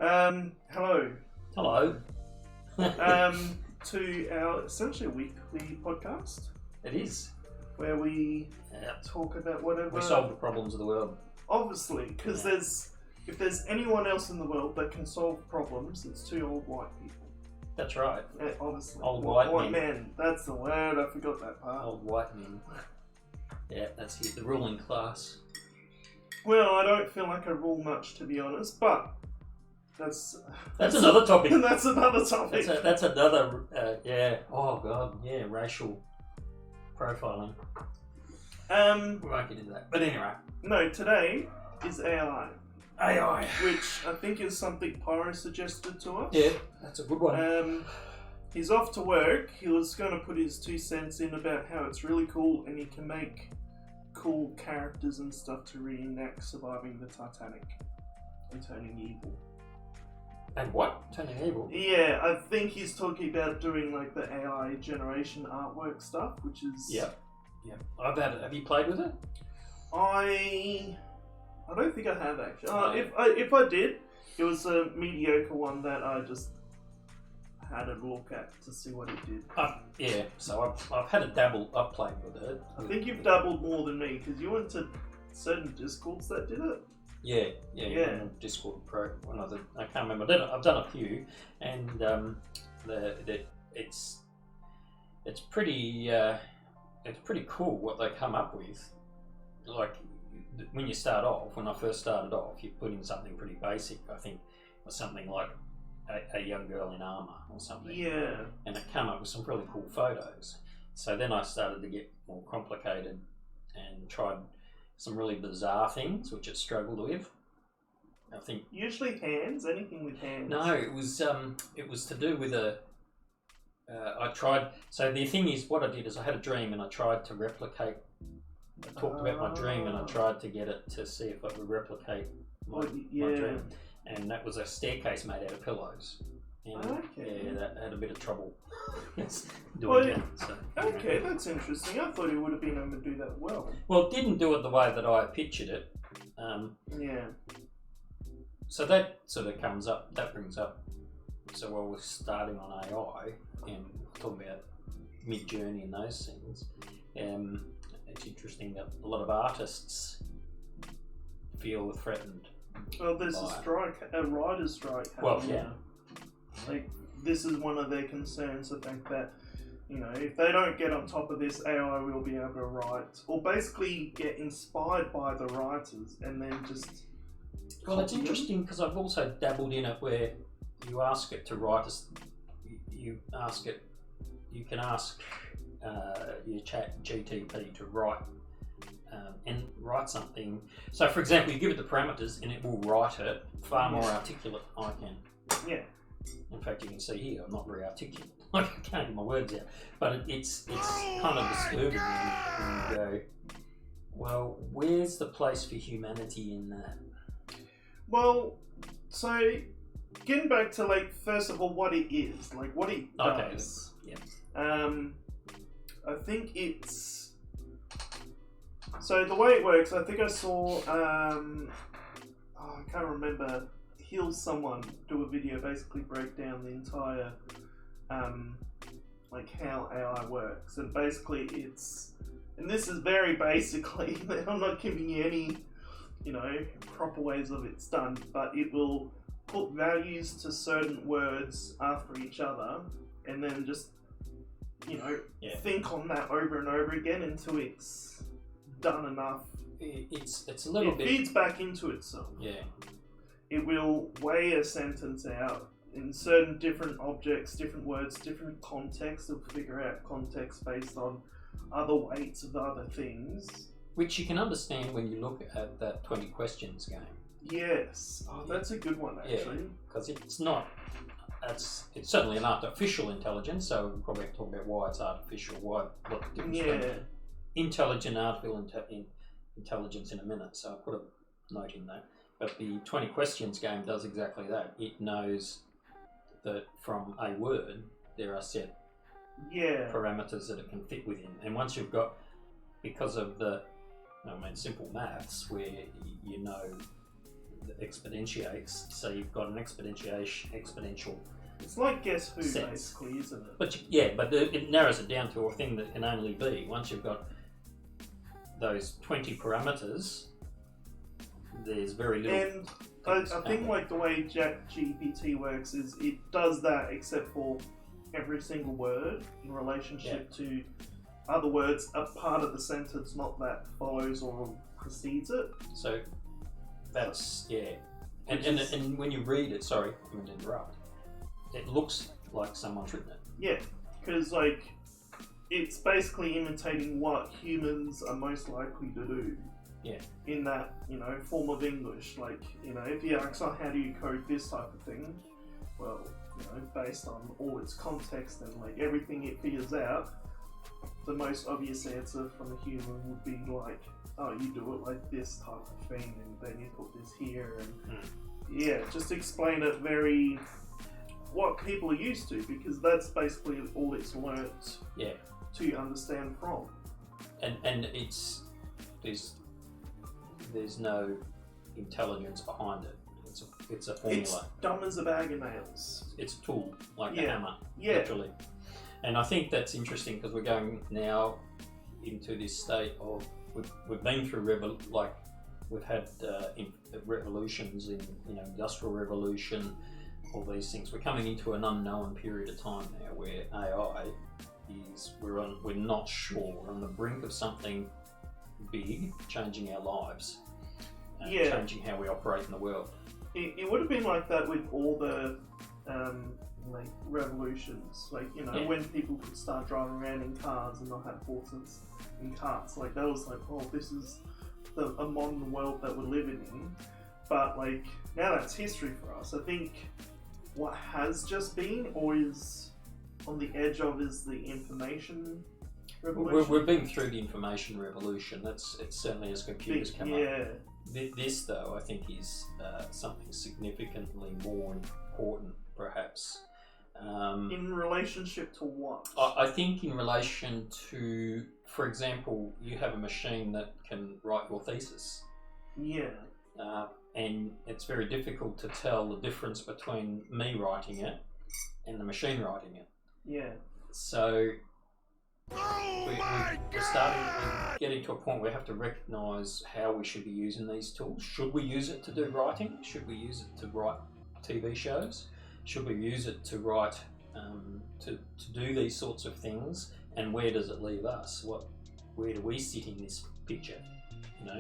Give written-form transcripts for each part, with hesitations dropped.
Hello. Hello. To our essentially weekly podcast It is. where we Yep. talk about whatever. We solve the problems of the world. Obviously, because Yeah. if there's anyone else in the world that can solve problems, it's two old white people. That's right. Yeah, obviously. Old white men. That's the word. I forgot that part. Old white men. Yeah, that's it. The ruling class. Well, I don't feel like I rule much, to be honest, but that's another topic. That's another topic. That's another. Yeah. Oh god. Yeah. Racial profiling. We won't get into that. But anyway. No, today is AI. AI. Which I think is something Pyro suggested to us. Yeah, that's a good one. He's off to work. He was going to put his 2 cents in about how it's really cool and he can make cool characters and stuff to reenact surviving the Titanic and turning evil. And what? Turning evil? Yeah, I think he's talking about doing like the AI generation artwork stuff, which is... Yep. Have you played with it? I don't think I have actually. Oh. If I did, it was a mediocre one that I just had a look at to see what it did. Yeah, so I've had a dabble. I've played with it. I think you've dabbled more than me because you went to certain Discords that did it. Yeah. Discord Pro. I can't remember. I've done a few, and it's pretty cool what they come up with. Like when you start off, when I first started off, you put in something pretty basic. I think it was something like a young girl in armour or something. Yeah. And it came up with some really cool photos. So then I started to get more complicated and tried some really bizarre things, which it struggled with. I think usually hands, anything with hands. No, it was to do with I tried. So the thing is, what I did is I had a dream and I tried to replicate. I talked about my dream and I tried to get it to see if it would replicate my dream. And that was a staircase made out of pillows. And yeah, that had a bit of trouble doing that. So, okay, that's interesting. I thought it would have been able to do that well. Well, it didn't do it the way that I pictured it. Yeah. So that sort of comes up, that brings up, so while we're starting on AI and talking about Mid-Journey and those things, it's interesting that a lot of artists feel threatened. Well, there's a writer's strike happening. Well, yeah. Like, this is one of their concerns, the fact that, if they don't get on top of this, AI will be able to write, or basically get inspired by the writers, and then just... Well, it's interesting because I've also dabbled in it where you ask it to write, you can ask your chat GTP to write and write something. So, for example, you give it the parameters and it will write it far more articulate than I can. Yeah. In fact, you can see here, I'm not very articulate. I can't get my words out. But it's kind of disturbing when you go, well, where's the place for humanity in that? Well, so getting back to first of all, what it is, what it does. Okay. Yeah. I think it's so the way it works. I think I saw. I can't remember. Heal Someone do a video basically break down the entire how AI works, and basically and this is very basically. I'm not giving you any proper ways of it's done, but it will put values to certain words after each other and then just think on that over and over again until it's done enough. It's a little bit... It feeds back into itself. Yeah. It will weigh a sentence out in certain different objects, different words, different contexts. It'll figure out context based on other weights of other things. Which you can understand when you look at that 20 questions game. Yes. Oh, that's a good one, actually. Because it's certainly an artificial intelligence, so we'll probably have to talk about why it's artificial, what the difference between intelligent artificial intelligence in a minute, so I'll put a note in that. But the 20 questions game does exactly that. It knows that from a word, there are set parameters that it can fit within. And once you've got, because of the simple maths, where you know exponentiates. So you've got an exponential. It's like Guess Who, Sense. basically, isn't it? But it narrows it down to a thing that can only be once you've got those 20 parameters. There's very little. And I think like the way ChatGPT works is it does that except for every single word in relationship to other words, a part of the sentence, not that follows or precedes it. So that's and when you read it, sorry, I'm going to interrupt. It looks like someone's written it. Yeah, because like it's basically imitating what humans are most likely to do. Yeah. In that, form of English. Like, if you ask, oh, how do you code this type of thing? Well, based on all its context and like everything it figures out, the most obvious answer from a human would be like, oh, you do it like this type of thing, and then you put this here, and just explain it very what people are used to, because that's basically all it's learnt to understand from. And there's no intelligence behind it. It's a formula. It's dumb as a bag of nails. It's a tool, like a hammer, Yeah. literally. And I think that's interesting because we're going now into this state of we've been through we've had revolutions in industrial revolution, all these things. We're coming into an unknown period of time now where AI is we're not sure. We're on the brink of something big, changing our lives, changing how we operate in the world. It would have been like that with all the revolutions, when people could start driving around in cars and not have horses in carts. Like that was like, oh, this is a modern world that we're living in. But like now that's history for us. I think what has just been or is on the edge of is the information revolution. We've been through the information revolution. It's certainly as computers come up. This, though, I think is something significantly more important, perhaps. In relationship to what? I think in relation to, for example, you have a machine that can write your thesis. Yeah. And it's very difficult to tell the difference between me writing it and the machine writing it. Yeah. So we're starting getting to a point where we have to recognise how we should be using these tools. Should we use it to do writing? Should we use it to write TV shows? Should we use it to write to do these sorts of things? And where does it leave us? Where do we sit in this picture?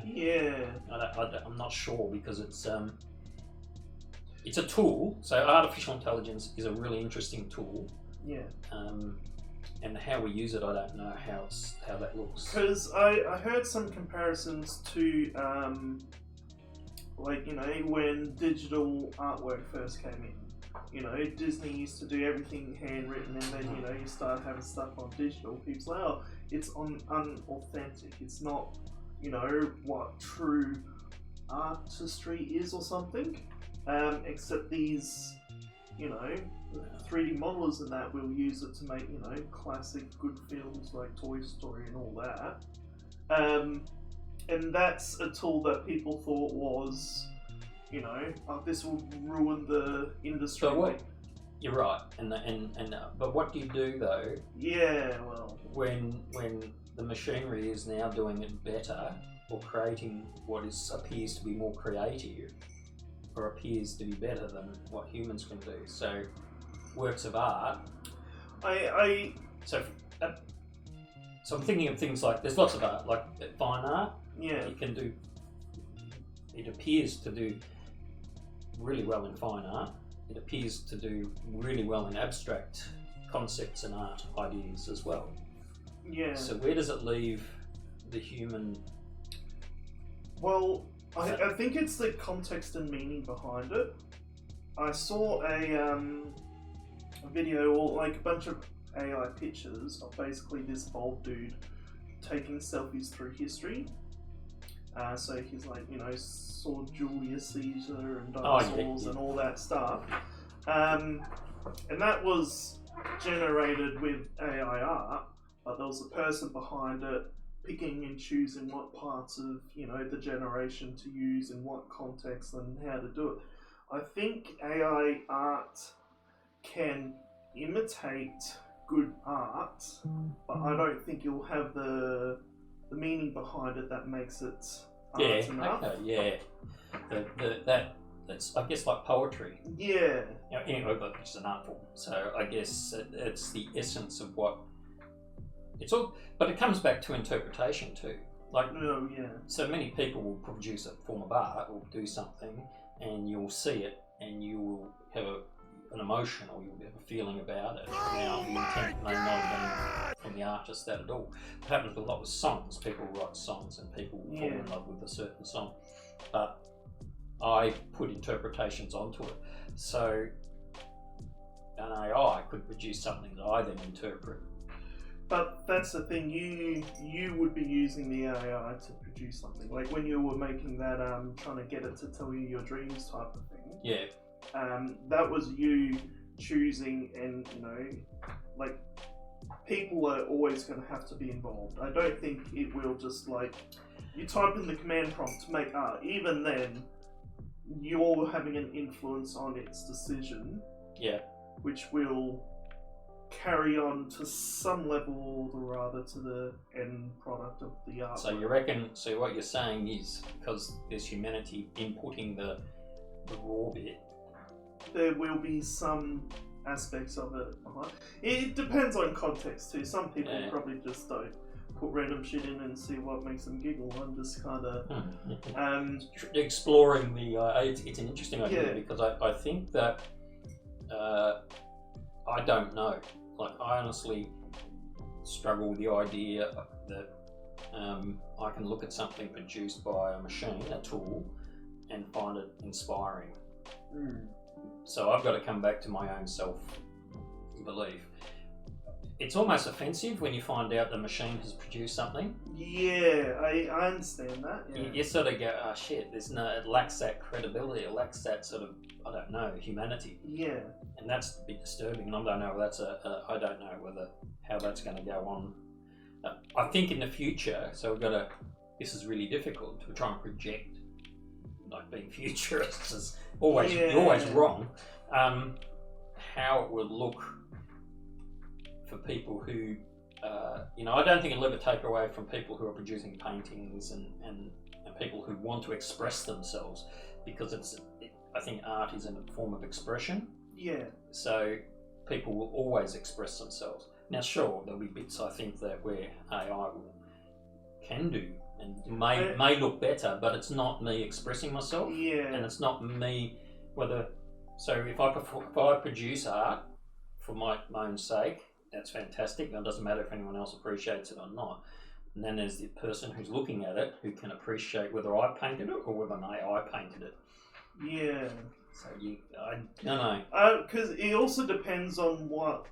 Yeah. I'm not sure, because it's a tool. So artificial intelligence is a really interesting tool. Yeah. And how we use it, I don't know how that looks. Because I heard some comparisons to when digital artwork first came in. Disney used to do everything handwritten, and then you start having stuff on digital. People say, oh, it's unauthentic. It's not what true artistry is or something. Except these 3D modelers and that will use it to make classic good films like Toy Story and all that. And that's a tool that people thought was this will ruin the industry. But you're right, but what do you do though? Yeah, well, when the machinery is now doing it better, or creating what appears to be more creative, or appears to be better than what humans can do. So works of art. So I'm thinking of things like there's lots of art, like fine art. Yeah. It appears to do really well in fine art. It appears to do really well in abstract concepts and art ideas as well. Yeah. So where does it leave the human? Well, I think it's the context and meaning behind it. I saw a video, or like a bunch of AI pictures of basically this bald dude taking selfies through history. So he's like, saw Julius Caesar and dinosaurs and all that stuff. And that was generated with AI art, but there was a person behind it picking and choosing what parts of, you know, the generation to use in what context and how to do it. I think AI art can imitate good art, but I don't think you'll have the meaning behind it that makes it art enough. Okay, that's I guess like poetry. Yeah. You know, anyway, but it's an art form, so I guess it's the essence of what it's all. But it comes back to interpretation too. Like, Oh, yeah. so many people will produce a form of art or do something, and you'll see it, and you will have an emotion, or you'll have a feeling about it. Now, the intent may not have been from the artist that at all. It happens a lot with songs. People write songs, and people fall in love with a certain song, but I put interpretations onto it. So an AI could produce something that I then interpret. But that's the thing, you would be using the AI to produce something. Like when you were making that, trying to get it to tell you your dreams type of thing. Yeah. That was you choosing, and, you know, like, people are always going to have to be involved. I don't think it will just, like, you type in the command prompt to make art. Even then, you're having an influence on its decision. Yeah. Which will carry on to some level or rather to the end product of the art. So you reckon, so what you're saying is, because there's humanity inputting the raw bit, there will be some aspects of it behind. It depends on context too. Some people probably just don't put random shit in and see what makes them giggle. I'm just kind of exploring the. It's an interesting idea because I think that I don't know. Like, I honestly struggle with the idea that I can look at something produced by a machine, a tool, and find it inspiring. So I've got to come back to my own self-belief. It's almost offensive when you find out the machine has produced something. Yeah, I understand that. Yeah. You sort of go, oh shit, it lacks that credibility, it lacks that sort of, I don't know, humanity. Yeah. And that's a bit disturbing, and I don't know I don't know how that's going to go on. I think in the future, so this is really difficult to try and project, like being futurists is always, you're always wrong, how it would look for people who, I don't think it'll ever take away from people who are producing paintings and people who want to express themselves, because I think art is a form of expression. Yeah. So people will always express themselves. Now, sure, there'll be bits I think that where AI can do and may look better, but it's not me expressing myself. Yeah. And it's not me So if I produce art for my own sake, that's fantastic. It doesn't matter if anyone else appreciates it or not. And then there's the person who's looking at it who can appreciate whether I painted it or whether an AI painted it. Yeah. So I don't know. Because it also depends on what.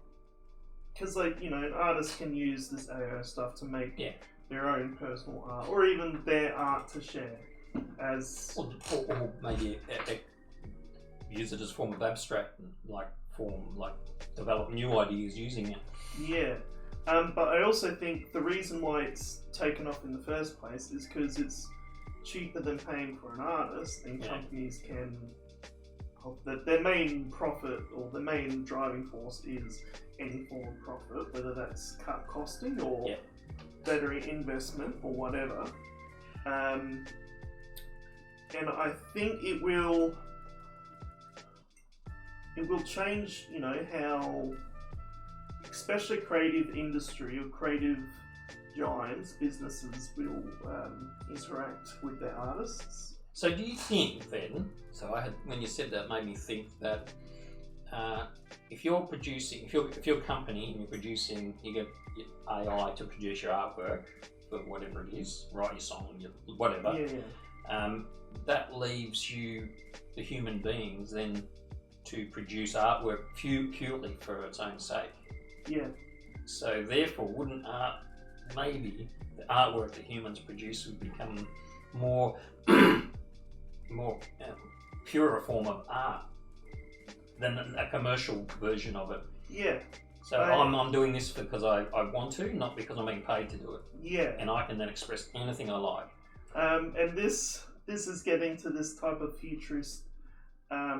Because, like, an artist can use this AI stuff to make their own personal art, or even their art to share as. Or maybe use it as a form of abstract, develop new ideas using it. Yeah. But I also think the reason why it's taken off in the first place is because it's cheaper than paying for an artist, and companies can. Their main profit or the main driving force is any form of profit, whether that's cut costing or better investment or whatever. And I think it will change, how, especially creative industry or creative giants, businesses will interact with their artists. So do you think then, when you said that, made me think that if you're a company and you're producing, you get AI to produce your artwork for whatever it is, write your song, whatever, that leaves you, the human beings, then to produce artwork purely for its own sake. Yeah. So therefore, wouldn't maybe the artwork that humans produce would become more pure form of art than a commercial version of it? Yeah. So I'm doing this because I want to, not because I'm being paid to do it. Yeah. And I can then express anything I like. And this is getting to this type of futurist. I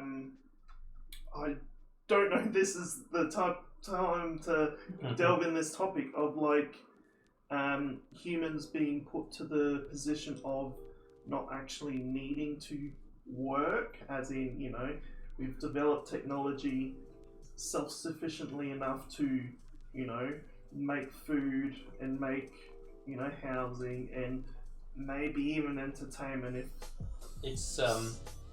don't know if this is the time to delve in this topic of like humans being put to the position of not actually needing to work, as in, you know, we've developed technology self-sufficiently enough to, you know, make food and make, you know, housing and maybe even entertainment. If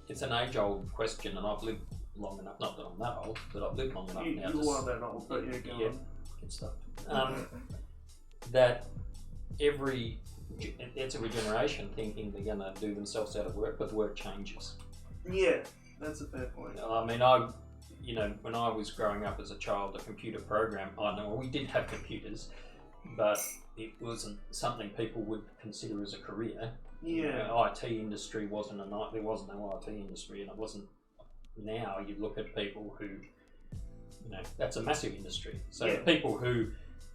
it's an age-old question, and I've lived long enough. Not that I'm that old, but I've lived long enough now. You are that old, but yeah, go on. Good stuff. That it's every generation thinking they're going to do themselves out of work, but the work changes. Yeah, that's a fair point. I mean, when I was growing up as a child, a computer program, we did have computers, but it wasn't something people would consider as a career. Yeah. IT industry there wasn't no IT industry, and it wasn't. Now you look at people who, you know, that's a massive industry. So the people who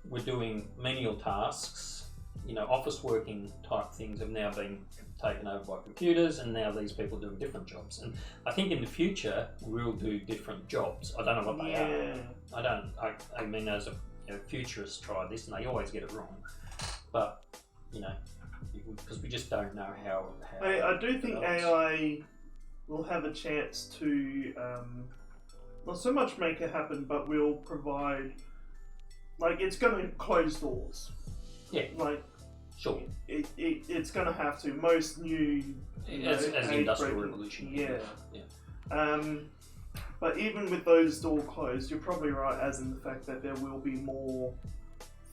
were doing menial tasks, you know, office working type things have now been taken over by computers, and now these people are doing different jobs. And I think in the future we'll do different jobs. I don't know what they are. I mean, as a futurist try this, and they always get it wrong. But you know, because we just don't know how I do think AI will have a chance to not so much make it happen, but will provide, like, it's going to close doors. Yeah. Like, sure. It's going to have to. Most new, as the Industrial Revolution. Yeah. But even with those doors closed, you're probably right, as in the fact that there will be more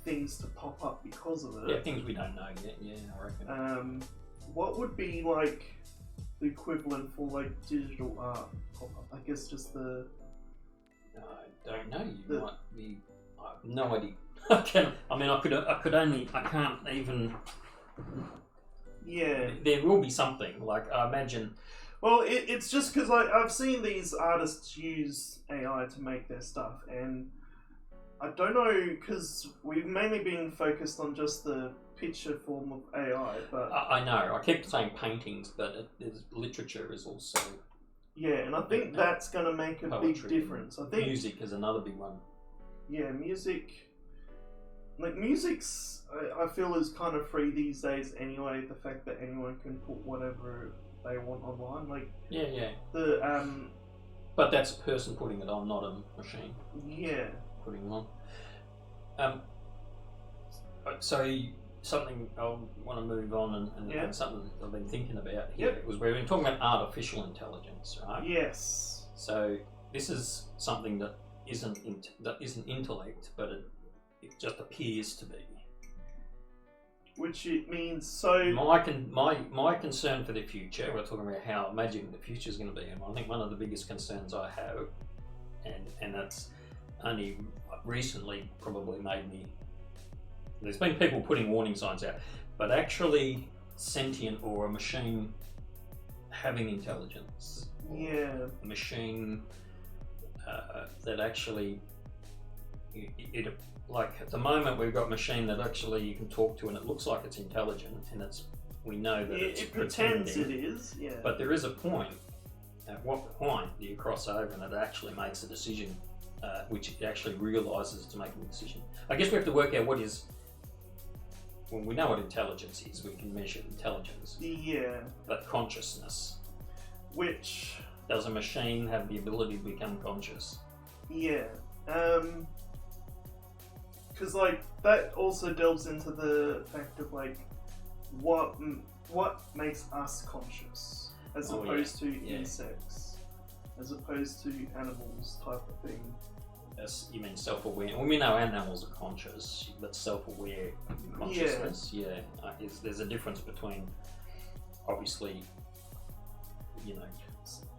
things to pop up because of it. Yeah, things we don't know yet. Yeah, I reckon. What would be like the equivalent for like digital art pop up? I guess just the. I don't know. You might be. I have no idea. I can't even. Yeah. There will be something, like, I imagine. Well, it's just because I've seen these artists use AI to make their stuff, and I don't know, because we've mainly been focused on just the picture form of AI, but... I know, I keep saying paintings, but literature is also... Yeah, and I think that's going to make a big difference. I think music is another big one. Yeah, music... Like, music's, I feel, is kind of free these days anyway, the fact that anyone can put whatever they want online. Like, yeah. But that's a person putting it on, not a machine. Yeah. Putting it on. So, something I want to move on and something I've been thinking about here was we've been talking about artificial intelligence, right? Yes. So, this is something that isn't intellect, but it just appears to be. Which it means so. My concern for the future, we're talking about how imagining the future is going to be, and I think one of the biggest concerns I have, and that's only recently probably made me. There's been people putting warning signs out, but actually sentient or a machine having intelligence. Yeah. A machine that actually it like at the moment we've got a machine that actually you can talk to and it looks like it's intelligent, and we know that it pretends it is. Yeah. But there is a point. At what point do you cross over and it actually makes a decision, which it actually realises it's making a decision? I guess we have to work out what is. Well, we know what intelligence is. We can measure intelligence. Yeah. But consciousness. Which. Does a machine have the ability to become conscious? Yeah. Because like that also delves into the fact of like what makes us conscious as opposed to insects, as opposed to animals type of thing. You mean self-aware? Well, we know animals are conscious, but self-aware consciousness, there's a difference between, obviously, you know.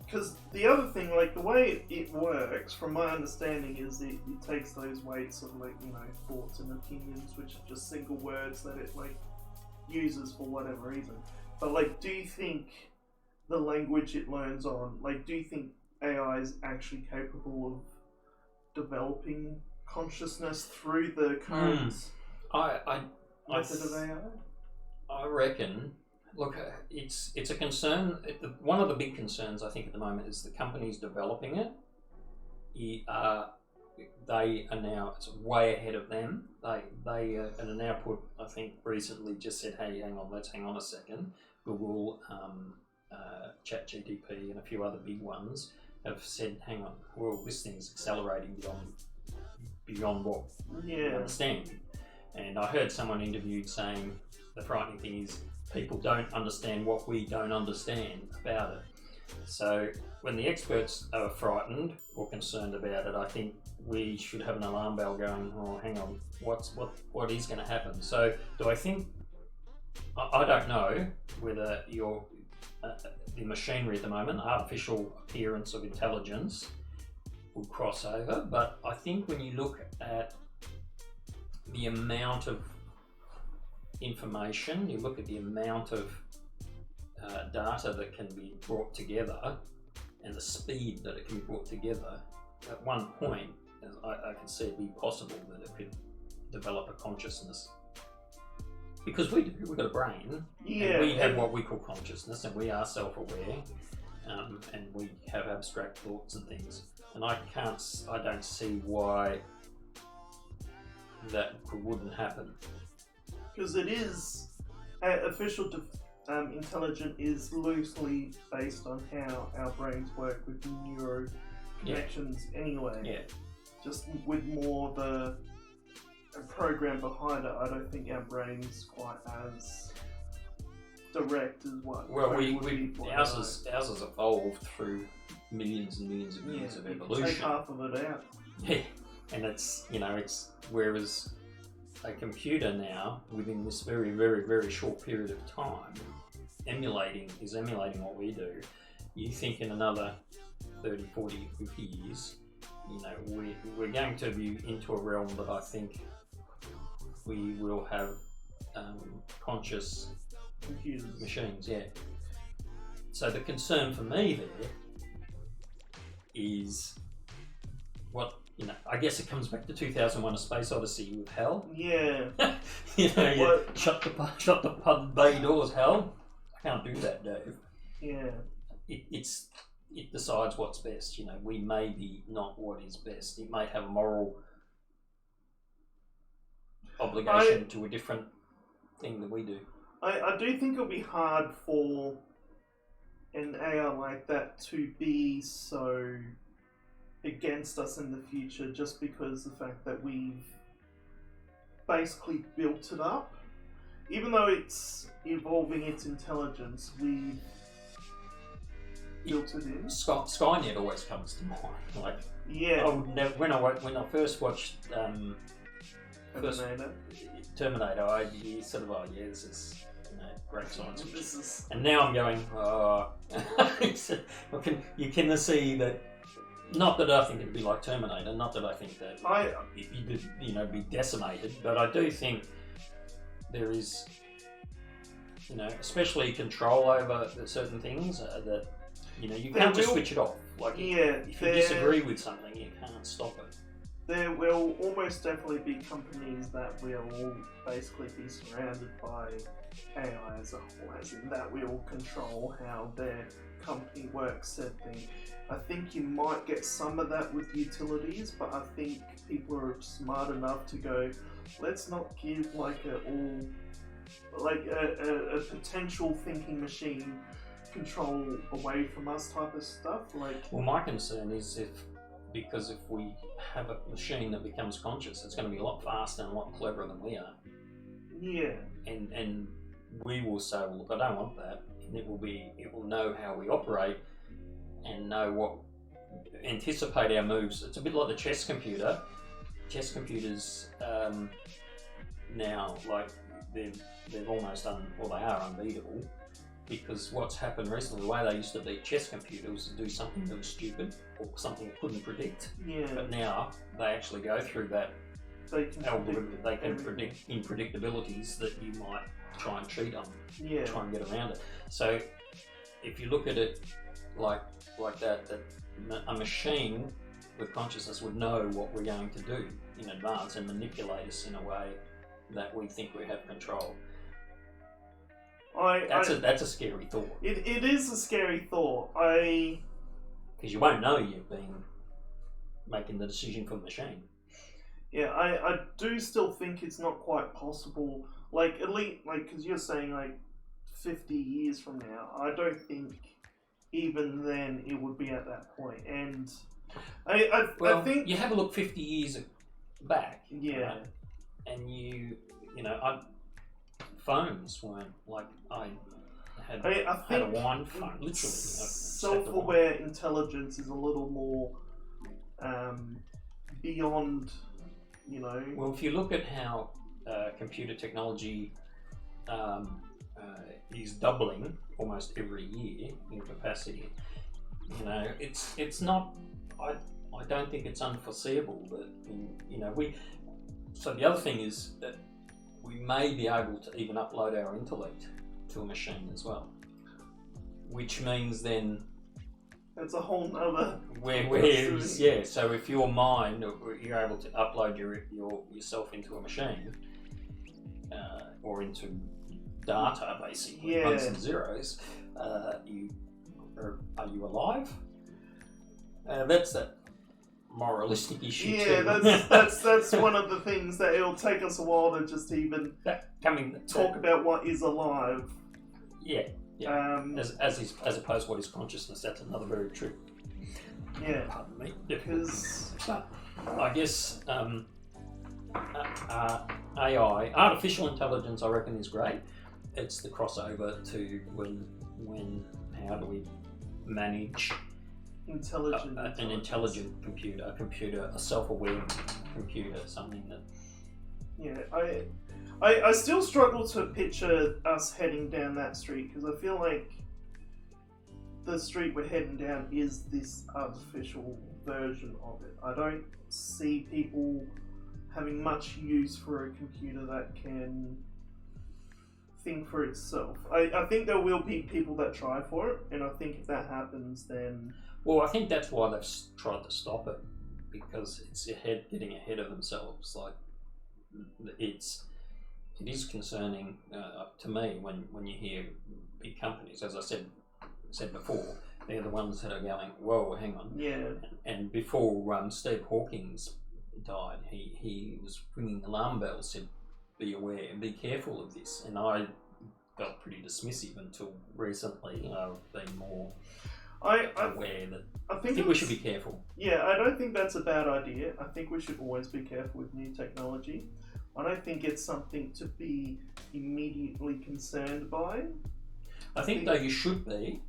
Because the other thing, like the way it works, from my understanding, is it takes those weights of like, you know, thoughts and opinions, which are just single words that it like uses for whatever reason. But like, do you think the language it learns on, like, do you think AI is actually capable of developing consciousness through the current method of AI? I reckon. Look, it's a concern. One of the big concerns I think at the moment is the companies developing it. They are now, it's way ahead of them. They and are now put, I think recently just said, hey, let's hang on a second. Google, ChatGPT, and a few other big ones have said, hang on, well, this thing's accelerating beyond what we understand. And I heard someone interviewed saying the frightening thing is people don't understand what we don't understand about it. So when the experts are frightened or concerned about it, I think we should have an alarm bell going, oh, hang on, what is going to happen? So do I think, I don't know whether the machinery at the moment, artificial appearance of intelligence will cross over, but I think when you look at the amount of information, you look at the amount of data that can be brought together and the speed that it can be brought together, at one point I can see it be possible that it could develop a consciousness. Because we've got a brain, and we have what we call consciousness, and we are self-aware, and we have abstract thoughts and things. And I don't see why that wouldn't happen. Because it is, artificial intelligence is loosely based on how our brains work with neuro connections anyway. Yeah. Just with more the program behind it, I don't think our brain's quite as direct as what. Well, ours has evolved through millions and millions of years of evolution. Take half of it out. Yeah, and it's whereas a computer now, within this very, very, very short period of time, emulating what we do. You think in another 30, 40, 50 years, we're going to be into a realm that I think we will have conscious computers, machines. Yeah. So the concern for me there is I guess it comes back to 2001: A Space Odyssey with HAL. Yeah. Shut the pub bay doors, HAL. I can't do that, Dave. Yeah. It decides what's best. We may be not what is best. It may have a moral obligation to a different thing than we do. I do think it'll be hard for an AI like that to be so against us in the future, just because the fact that we've basically built it up. Even though it's evolving its intelligence, we've built it in. Skynet always comes to mind. When I first watched Terminator, I sort of this is great science fiction. And now I'm going, you can see that. Not that I think it'd be like Terminator. Not that I think that you could be decimated. But I do think there is, especially control over certain things that you can't just switch it off. If you disagree with something, you can't stop it. There will almost definitely be companies that will basically be surrounded by AI as a whole, as in that will control how their company works, said thing. I think you might get some of that with utilities, but I think people are smart enough to go, let's not give a potential thinking machine control away from us type of stuff. Well, my concern is because if we have a machine that becomes conscious, it's going to be a lot faster and a lot cleverer than we are. Yeah. And we will say, well, look, I don't want that. And it will know how we operate and anticipate our moves. It's a bit like the chess computer. Chess computers now, they've almost they are unbeatable, because what's happened recently, the way they used to beat chess computers was to do something that was stupid or something it couldn't predict. Yeah. But now they actually go through that algorithm. They can predict unpredictabilities that you might try and cheat on, try and get around it. So if you look at it like that a machine with consciousness would know what we're going to do in advance and manipulate us in a way that we think we have control. That's a scary thought. It is a scary thought. Because you won't know you've been making the decision for the machine. Yeah, I do still think it's not quite possible. Like, at least, like, because you're saying, like, 50 years from now, I don't think even then it would be at that point. And I think... you have a look 50 years back. Yeah. Right? And phones weren't, like, I had a wine phone, literally. Self-aware intelligence is a little more beyond, Well, if you look at how computer technology is doubling almost every year in capacity, it's not. I don't think it's unforeseeable that So the other thing is that we may be able to even upload our intellect to a machine as well, which means then it's a whole nother. So if your mind, you're able to upload yourself into a machine or into data, basically ones and zeros. Are you alive? That's that moralistic issue. Yeah, too. that's one of the things that it'll take us a while to just even talk about what is alive. Yeah. As opposed to what is consciousness. That's another very true. Yeah. Pardon me. Because I guess AI, artificial intelligence, I reckon is great. It's the crossover to when how do we manage an intelligent computer, a self-aware computer, something that. Yeah, I still struggle to picture us heading down that street because I feel like the street we're heading down is this artificial version of it. I don't see people having much use for a computer that can think for itself. I think there will be people that try for it, and I think if that happens, then... Well, I think that's why they've tried to stop it, because it's getting ahead of themselves. Like, it is concerning to me when you hear big companies, as I said before, they're the ones that are going, whoa, hang on. Yeah. And before Steve Hawkins died, he was ringing alarm bells, said, be aware and be careful of this. And I felt pretty dismissive until recently. I've been more aware that I think we should be careful. Yeah, I don't think that's a bad idea. I think we should always be careful with new technology. I don't think it's something to be immediately concerned by. I think though you should be,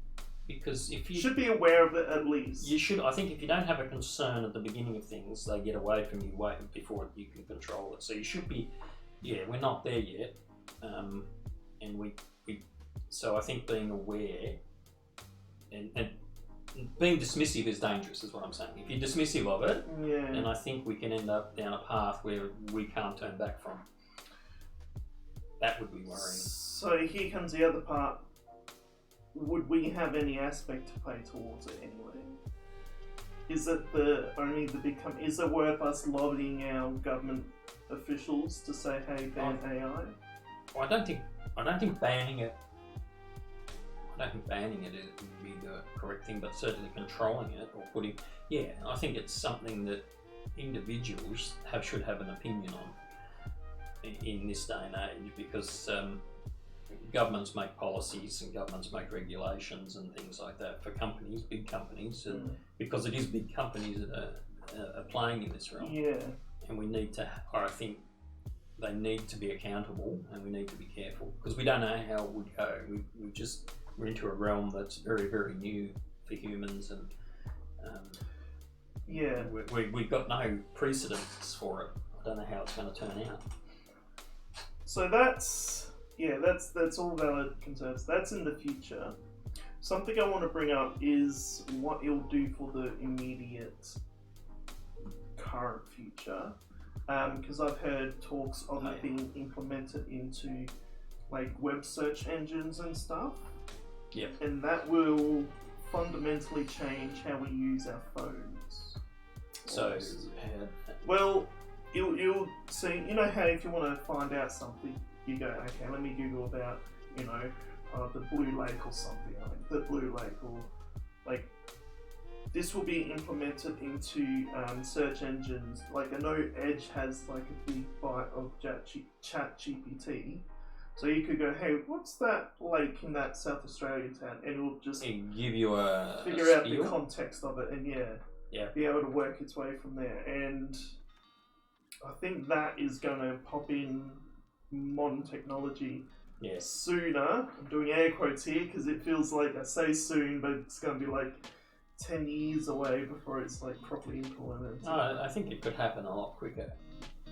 because if you should be aware of it at least. You should. I think if you don't have a concern at the beginning of things, they get away from you way before you can control it. So you should be. Yeah, we're not there yet, and we. So I think being aware and being dismissive is dangerous, is what I'm saying. If you're dismissive of it, then I think we can end up down a path where we can't turn back from. That would be worrying. So here comes the other part. Would we have any aspect to play towards it anyway? Is it only the big company? Is it worth us lobbying our government officials to say, "Hey, ban AI"? Well, I don't think banning it. I don't think banning it would be the correct thing, but certainly controlling it or putting. Yeah, I think it's something that individuals should have an opinion on in this day and age, because governments make policies and governments make regulations and things like that for companies, big companies, and because it is big companies that are playing in this realm. Yeah. And we need to, or I think they need to be accountable, and we need to be careful, because we don't know how it would go. We're into a realm that's very, very new for humans, and we've got no precedents for it. I don't know how it's going to turn out. So that's all valid concerns. That's in the future. Something I want to bring up is what it'll do for the immediate current future, because I've heard talks of it being implemented into like web search engines and stuff. Yep. And that will fundamentally change how we use our phones. So, well, you'll see. You know how if you want to find out something, you go, okay, let me Google about the Blue Lake or something. Like the Blue Lake or like. This will be implemented into search engines. Like I know Edge has like a big bite of ChatGPT, so you could go, "Hey, what's that lake in that South Australian town?" And it'll just give you figure out the context of it, and be able to work its way from there. And I think that is going to pop in modern technology sooner. I'm doing air quotes here because it feels like I say soon, but it's going to be like 10 years away before it's like properly implemented. I think it could happen a lot quicker.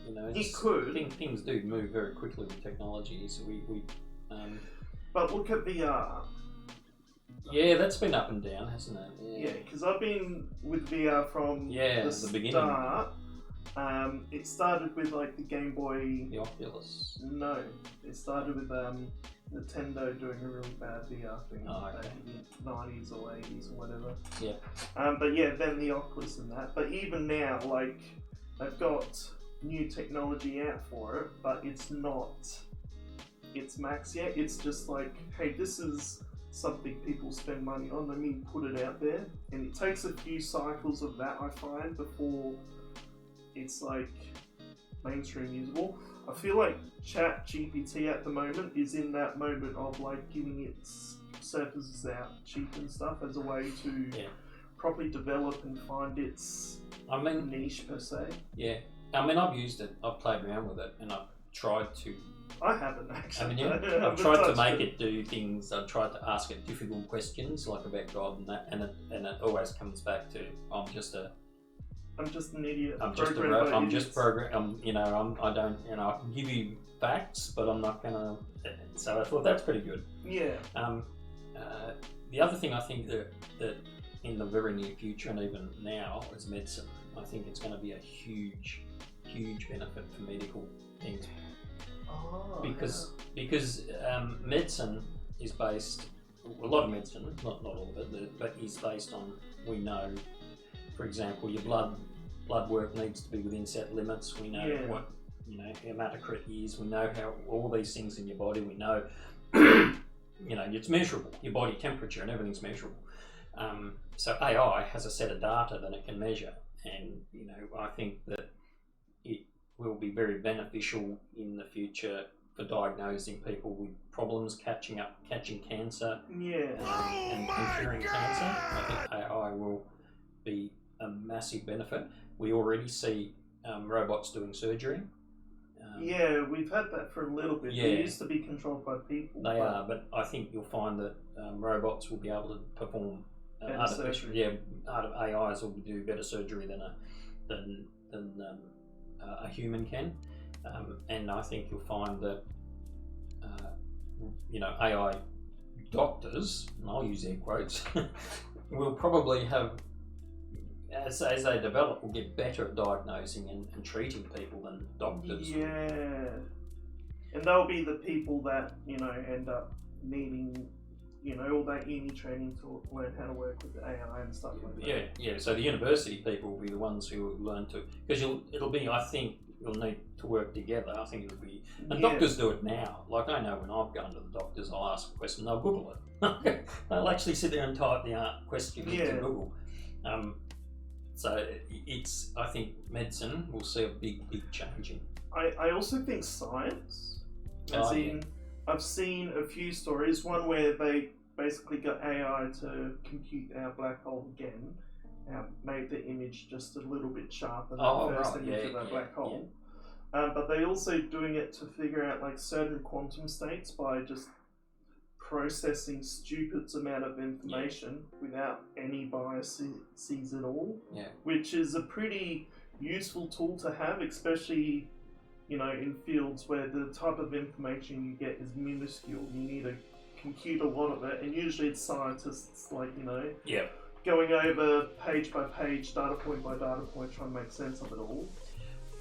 It could. Things do move very quickly with technology. So but look at VR. Yeah, that's been up and down, hasn't it? Yeah, because I've been with VR from the beginning. Start. It started with like the Game Boy. The Oculus. No, it started with Nintendo doing a really bad VR thing back in the 90s or 80s or whatever. Yeah. But yeah, then the Oculus and that. But even now, like, they've got new technology out for it, but it's not its max yet. It's just like, hey, this is something people spend money on, let me put it out there. And it takes a few cycles of that, I find, before it's like mainstream usable. I feel like ChatGPT at the moment is in that moment of like giving its services out cheap and stuff as a way to properly develop and find its niche per se. Yeah, I mean I've used it, I've played around with it, and I've tried to. I haven't actually. I've tried to make it do things. I've tried to ask it difficult questions like about God and that, and it always comes back to I'm just an idiot. I can give you facts, but I'm not gonna. So I thought that's pretty good. Yeah. The other thing I think that in the very near future and even now is medicine. I think it's going to be a huge benefit for medical things. Because medicine is based. A lot of medicine, not all of it, but is based on, we know, for example, your blood work needs to be within set limits. We know what hematocrit is. We know how all these things in your body. We know, it's measurable. Your body temperature and everything's measurable. So AI has a set of data that it can measure, and I think that it will be very beneficial in the future for diagnosing people with problems, catching cancer, and curing cancer. I think AI will be a massive benefit. We already see robots doing surgery. We've had that for a little bit. Yeah. They used to be controlled by people. They are, but I think you'll find that robots will be able to perform surgery. AIs will do better surgery than a human can. And I think you'll find that AI doctors, and I'll use air quotes, will probably have, as they develop, will get better at diagnosing and treating people than doctors. Yeah, and they'll be the people that end up needing all that uni training to learn how to work with the AI and stuff like that. Yeah. So the university people will be the ones who will learn to, because I think you'll need to work together. I think it'll be, and doctors do it now. Like I know when I've gone to the doctors, I'll ask a question, they'll Google it. They'll actually sit there and type the question into Google. So I think medicine will see a big change in. I also think science, I've seen a few stories, one where they basically got AI to compute our black hole again, made the image just a little bit sharper than the first image of our black hole. But they also doing it to figure out like certain quantum states by just processing stupid amount of information without any biases at all, which is a pretty useful tool to have, especially in fields where the type of information you get is minuscule. You need to compute a lot of it, and usually it's scientists going over page by page, data point by data point, trying to make sense of it all.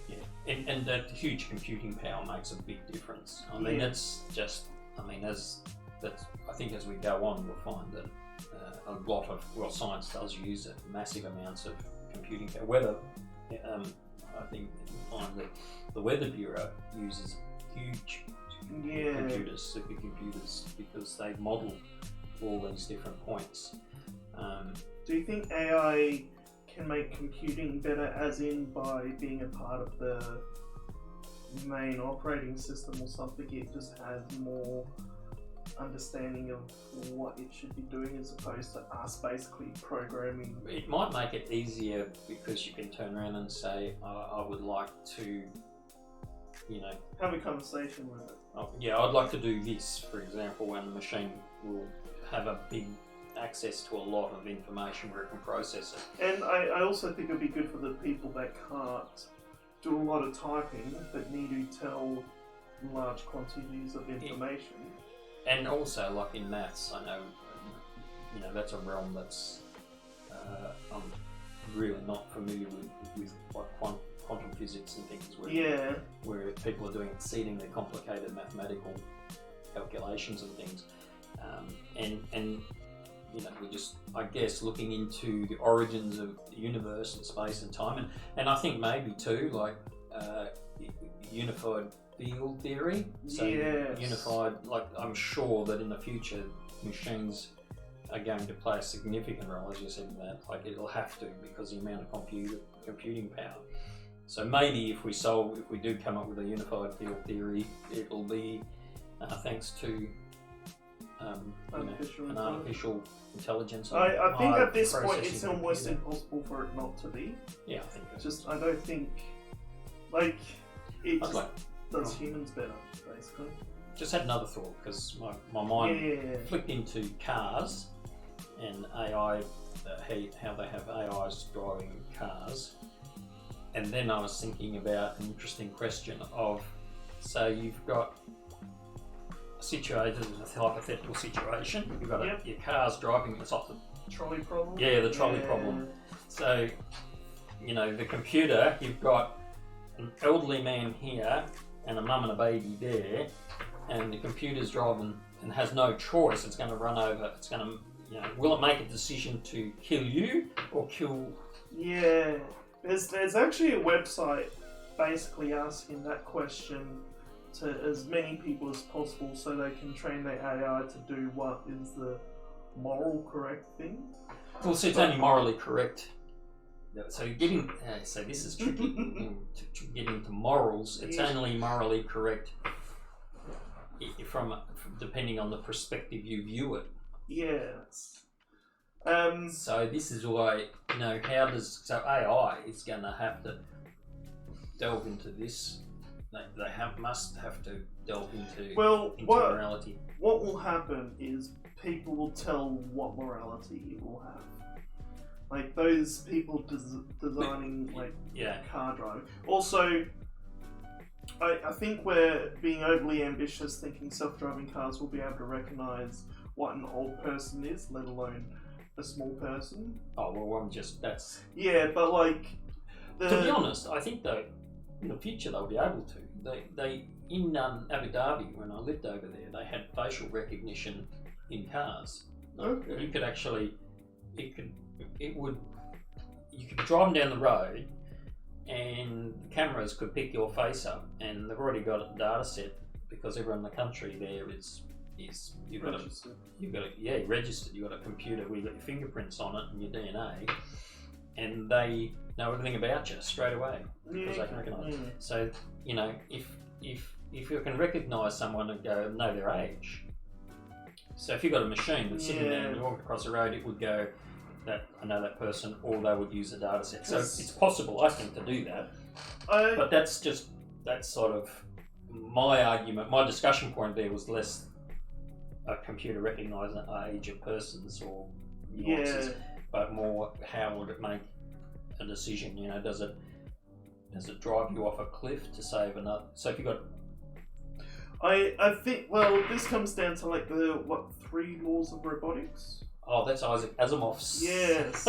Yeah, and that huge computing power makes a big difference. I mean, I think as we go on, we'll find that a lot of science does use it, massive amounts of computing power, whether I think the Weather Bureau uses huge computers, supercomputers, because they model all these different points. Do you think AI can make computing better, as in by being a part of the main operating system or something? It just has more understanding of what it should be doing, as opposed to us basically programming. It might make it easier because you can turn around and say, I would like to, have a conversation with it. I'd like to do this, for example, and the machine will have a big access to a lot of information where it can process it. And I also think it'd be good for the people that can't do a lot of typing but need to tell large quantities of information. And also, like in maths, I know, that's a realm that's I'm really not familiar with like quantum physics and things where people are doing exceedingly complicated mathematical calculations and things, and we're just, I guess, looking into the origins of the universe and space and time, and I think maybe too, like unified field theory. So unified, like, I'm sure that in the future machines are going to play a significant role, as you said, that like it'll have to, because the amount of computing power. So maybe if we do come up with a unified field theory, it'll be thanks to an artificial intelligence. I think at this point it's almost impossible for it not to be. Yeah, I think so. Just, I don't think, like, it just does humans better, basically. Just had another thought, because my mind flipped into cars and AI, how they have AIs driving cars. And then I was thinking about an interesting question of, so you've got situated in a hypothetical situation, you've got your car's driving, it's like the trolley problem? Yeah, the trolley problem. So, the computer, you've got an elderly man here and a mum and a baby there, and the computer's driving and has no choice. It's going to run over, it's going to, will it make a decision to kill you or kill... Yeah, there's actually a website basically asking that question to as many people as possible, so they can train their AI to do what is the moral correct thing. Well, so it's only morally correct. So getting, so this is tricky. Getting to morals, it's only morally correct from depending on the perspective you view it. Yes. So this is why, so AI is going to have to delve into this. They must have to delve into morality. What will happen is people will tell what morality it will have. Like those people designing car driving. Also, I think we're being overly ambitious, thinking self-driving cars will be able to recognise what an old person is, let alone a small person. Oh well, that's. Yeah, but like. To be honest, I think though, in the future they'll be able to. They in Abu Dhabi, when I lived over there, they had facial recognition in cars. Okay. You could actually, you could be driving down the road, and the cameras could pick your face up, and they've already got a data set, because everyone in the country there is you've got registered. Registered. You've got a computer where you've got your fingerprints on it and your DNA, and they know everything about you straight away because they can recognise. Mm. So if you can recognise someone and know their age. So if you've got a machine that's sitting there and you walk across the road, it would go that I know that person, or they would use a data set. So it's possible, I think, to do that. But that's sort of my argument. My discussion point there was less a computer recognising the age of persons or nuances, but more how would it make a decision? Does it drive you off a cliff to save another? So if you got, I think this comes down to like the 3 laws of robotics. Oh, that's Isaac Asimov's. Yes.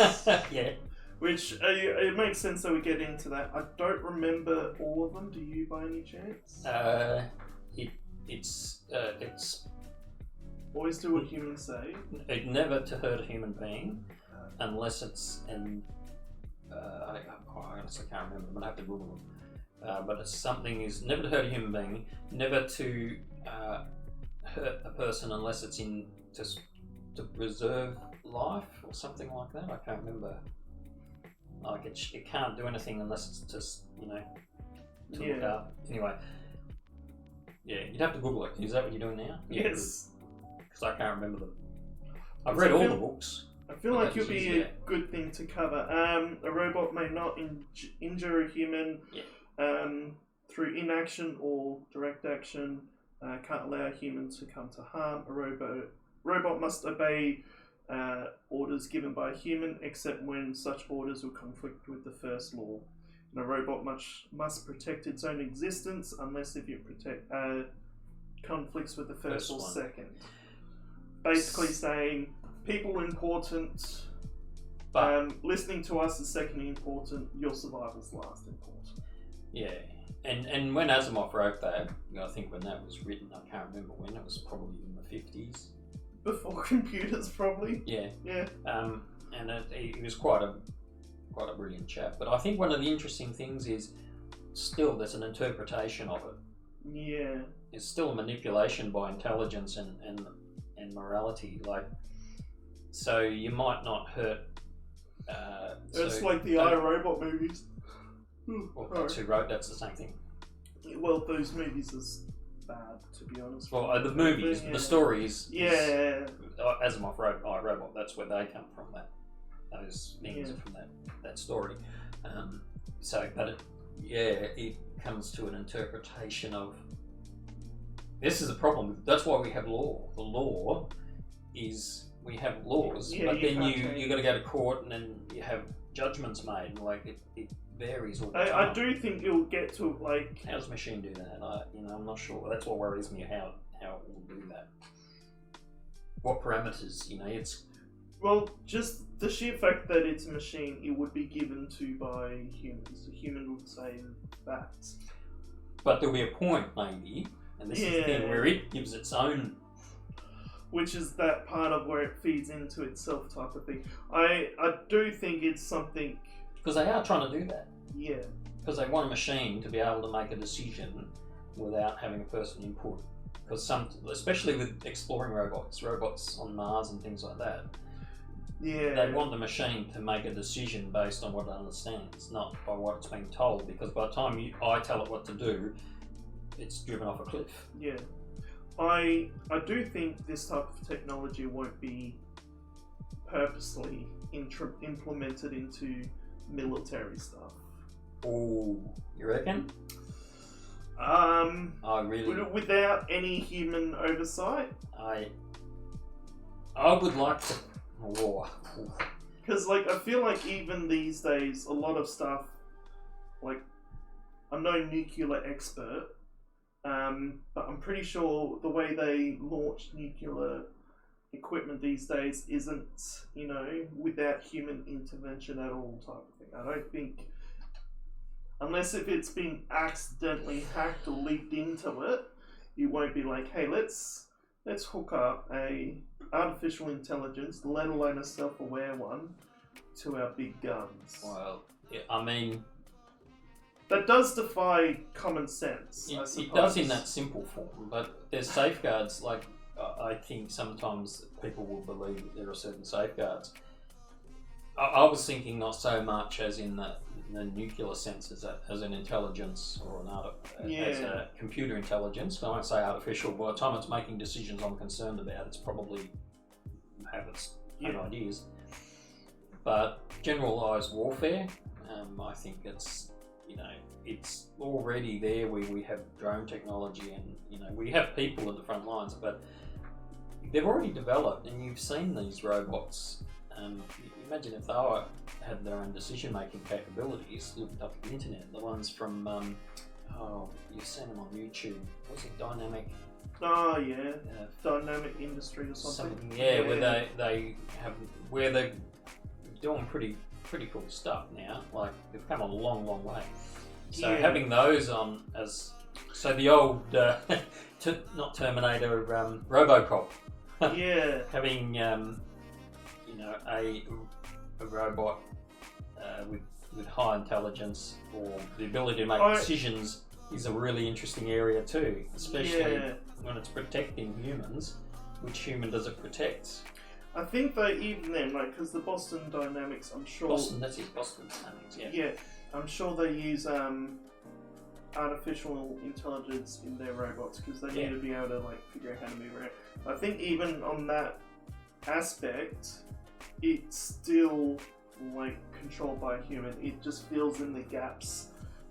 Yeah. Which it makes sense that we get into that. I don't remember all of them. Do you, by any chance? It's always do what humans say. Never to hurt a human being, unless it's I honestly can't remember. I'm gonna have to Google them. But it's something is never to hurt a human being, never to hurt a person unless it's in to preserve life or something like that. I can't remember. Like it can't do anything unless it's just to look up. Anyway, yeah, you'd have to Google it. Is that what you're doing now? Yes. Because I can't remember them. I've read all the books. I feel like it'll be a good thing to cover. A robot may not injure a human through inaction or direct action. Can't allow humans to come to harm. A robot must obey orders given by a human, except when such orders will conflict with the first law. And a robot must protect its own existence unless if it conflicts with the first or second. Basically saying people are important, but listening to us is second important, your survival's last important. Yeah, and when Asimov wrote that, I think when that was written, I can't remember when, it was probably in the 50s. Before computers, probably. Yeah. Yeah. And he was quite a brilliant chap. But I think one of the interesting things is still there's an interpretation of it. Yeah. It's still a manipulation by intelligence and morality. Like, so you might not hurt. It's like the iRobot movies. Well, that's who wrote. That's the same thing. Well, those movies is bad, to be honest. Well, the movies, the stories. Yeah. Asimov wrote iRobot. That's where they come from. Those things are from that story. It comes to an interpretation of. This is a problem. That's why we have law. The law is we have laws, but then you got to go to court and then you have judgments made. Like it varies all the time. I do think you'll get to like. How does a machine do that? I'm not sure. That's what worries me. How it will do that. What parameters? It's. Well, just the sheer fact that it's a machine, it would be given to by humans. A human would say that. But there'll be a point, maybe, and this is the thing where it gives its own. Which is that part of where it feeds into itself type of thing. I do think it's something. Because they are trying to do that. Yeah. Because they want a machine to be able to make a decision without having a person input. Because especially with exploring robots on Mars and things like that. Yeah. They want the machine to make a decision based on what it understands, not by what it's being told. Because by the time I tell it what to do, it's driven off a cliff. Yeah. I do think this type of technology won't be purposely implemented into military stuff. Oh, you reckon? I really. Without any human oversight. I would like to. Because I feel like even these days, a lot of stuff. I'm no nuclear expert, but I'm pretty sure the way they launch nuclear equipment these days isn't, without human intervention at all type of thing. I don't think, unless if it's been accidentally hacked or leaked into it, you won't be like, hey, let's hook up a artificial intelligence, let alone a self-aware one, to our big guns. Well, I mean... That does defy common sense, I suppose. It does in that simple form, but there's safeguards, I think sometimes people will believe that there are certain safeguards. I was thinking not so much as in the nuclear sense as an intelligence or as a computer intelligence. I won't say artificial. By the time it's making decisions I'm concerned about, it's probably have its own ideas. But generalised warfare, I think it's already there where we have drone technology and we have people at the front lines, but they've already developed, and you've seen these robots. Imagine if they had their own decision-making capabilities, looked up the internet. The ones from, you've seen them on YouTube. Was it Dynamic? Oh yeah, Dynamic Industry or something. Where they're doing pretty cool stuff now. Like they've come a long way. So having those on so the old not Terminator, RoboCop. Yeah. Having a robot with with high intelligence or the ability to make I- decisions is a really interesting area too, especially Yeah. when it's protecting humans. Which human does it protect? I think though, even then, like, because the Boston Dynamics, I'm sure. That's his Boston Dynamics, yeah. Yeah, I'm sure they use artificial intelligence in their robots because they need to be able to like figure out how to move around. I think even on that aspect, it's still like controlled by a human. It just fills in the gaps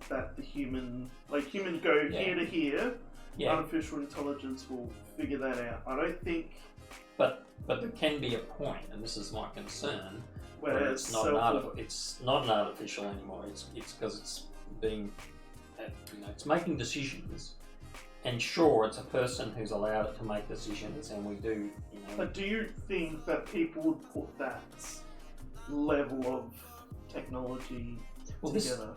that the human, like humans go here to here. Yeah. Artificial intelligence will figure that out. I don't think. But there can be a point, and this is my concern, Where it's not an artificial anymore. It's because it's being, it's making decisions. And sure, it's a person who's allowed it to make decisions, and we do, But do you think that people would put that level of technology together?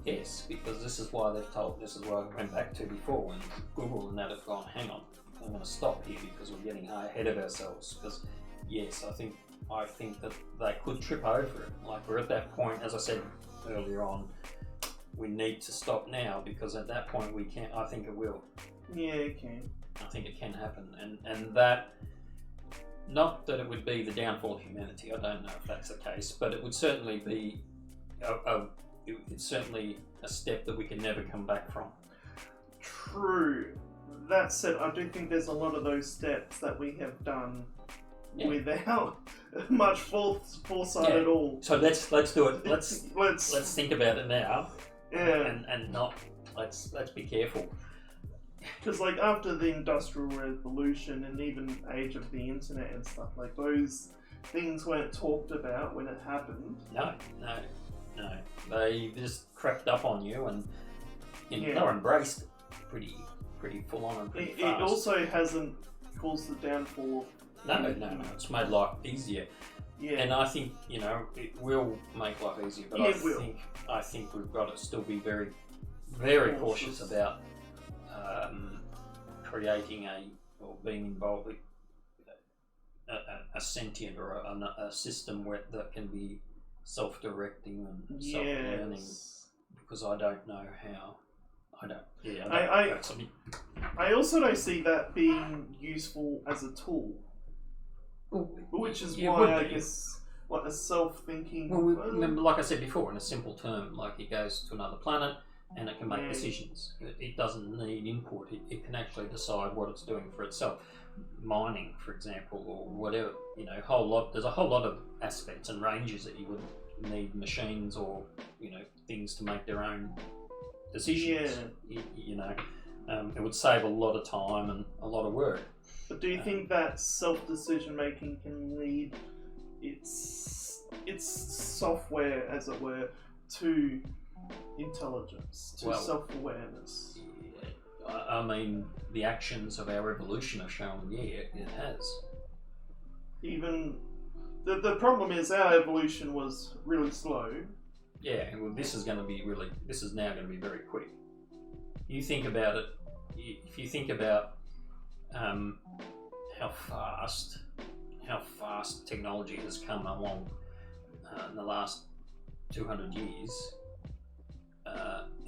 Yes, because this is why this is why I went back to before when Google and that have gone, hang on, I'm going to stop here because we're getting ahead of ourselves. Because yes, I think that they could trip over it. Like we're at that point, as I said earlier on, we need to stop now because at that point we can't. I think it will. Yeah, it can. I think it can happen, and that. Not that it would be the downfall of humanity. I don't know if that's the case, but it would certainly be it's certainly a step that we can never come back from. True. That said, I do think there's a lot of those steps that we have done without much foresight at all. So let's do it. Let's think about it now. Yeah. And not let's be careful. Because like after the Industrial Revolution and even age of the internet and stuff, like those things weren't talked about when it happened. No. They just crept up on you and they were embraced pretty full on and pretty fast. It also hasn't caused the downfall. No. It's made life easier. Yeah. And I think, it will make life easier, but I think we've got to still be very, very cautious about creating or being involved with a sentient or a system that can be self-directing and self-learning, because I don't know how. I also don't see that being useful as a tool, which is why I guess a self-thinking. Well, remember, like I said before, in a simple term, like it goes to another planet and it can make decisions. It doesn't need input. It can actually decide what it's doing for itself. Mining, for example, or whatever. There's a whole lot of aspects and ranges that you would need machines or things to make their own decisions. It would save a lot of time and a lot of work. But do you think that self-decision making can lead its software, as it were, to intelligence, to self-awareness? I mean, the actions of our evolution have shown, it has. Even the problem is our evolution was really slow. Yeah, well, this is now going to be very quick. You think about it. If you think about how fast technology has come along in the last 200 years,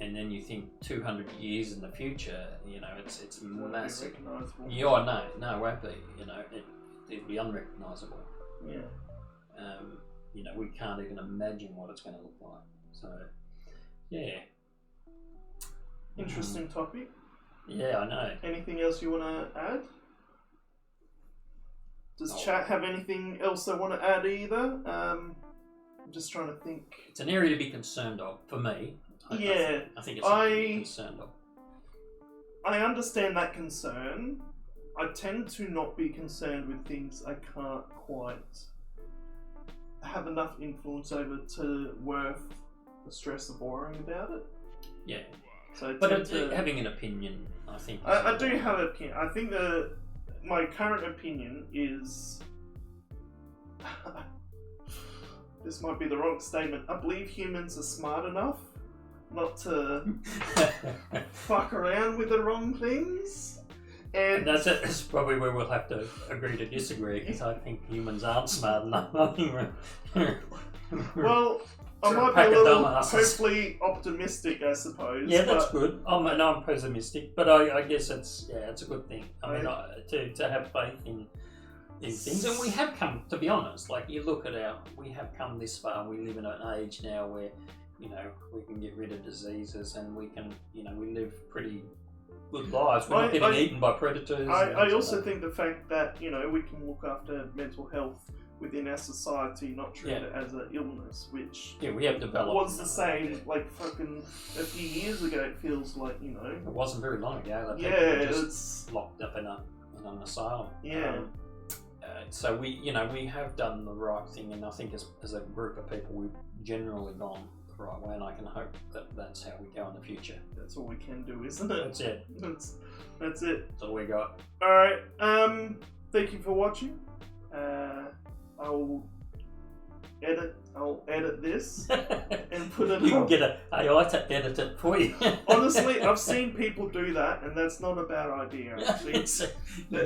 and then you think 200 years in the future, it's massive. Yeah, no, it won't be. It'd be unrecognisable. Yeah. We can't even imagine what it's going to look like. So, yeah. Interesting topic. Yeah, I know. Anything else you want to add? Does chat have anything else they want to add either? I'm just trying to think. It's an area to be concerned of, for me. I think it's something to be concerned of. I understand that concern. I tend to not be concerned with things I can't quite have enough influence over to worth the stress of worrying about it. Yeah. So having an opinion, I think. I do have an opinion. I think my current opinion is this might be the wrong statement. I believe humans are smart enough not to fuck around with the wrong things. And that's probably where we'll have to agree to disagree, because I think humans aren't smart enough. Well, I might be pack a of little, dumbasses. hopefully optimistic, I suppose. Yeah, that's but good. I'm pessimistic, but I guess it's a good thing. I mean, to have faith in things, and we have come. To be honest, like you look at we have come this far. We live in an age now where, you know, we can get rid of diseases, and we can, you know, we live pretty good lives. We're not getting eaten by predators. I also think the fact that, you know, we can look after mental health within our society, not treat it as an illness, which we have developed. Was the same like fucking a few years ago. It feels like, you know. It wasn't very long ago that people were just locked up in an asylum. Yeah. So we have done the right thing, and I think as a group of people, we've generally gone the right way, and I can hope that that's how we go in the future. That's all we can do, isn't it? That's it. That's it. That's all we got. All right. Thank you for watching. I'll edit this and put it. You can up. get AI to edit it for you. Honestly, I've seen people do that, and that's not a bad idea. Actually,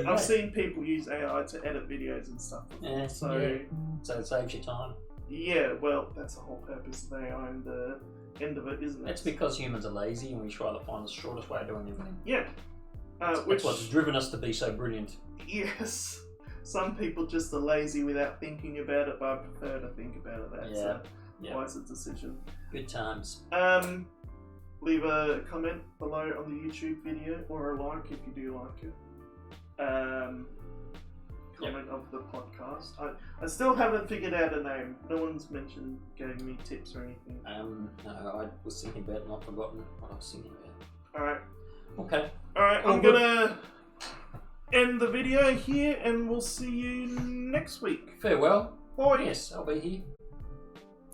I've seen people use AI to edit videos and stuff. So it saves you time. Yeah, well, that's the whole purpose of AI, and the end of it, isn't it? It's because humans are lazy, and we try to find the shortest way of doing everything. Yeah, that's what's driven us to be so brilliant. Yes. Some people just are lazy without thinking about it, but I prefer to think about it. That's a wiser decision. Good times. Leave a comment below on the YouTube video, or a like if you do like it. Comment of the podcast. I still haven't figured out a name. No one's gave me tips or anything. No, I was thinking about it and I've forgotten what I was thinking about. Alright. Okay. Alright, I'm gonna end the video here, and we'll see you next week. Farewell. Bye. Yes, I'll be here.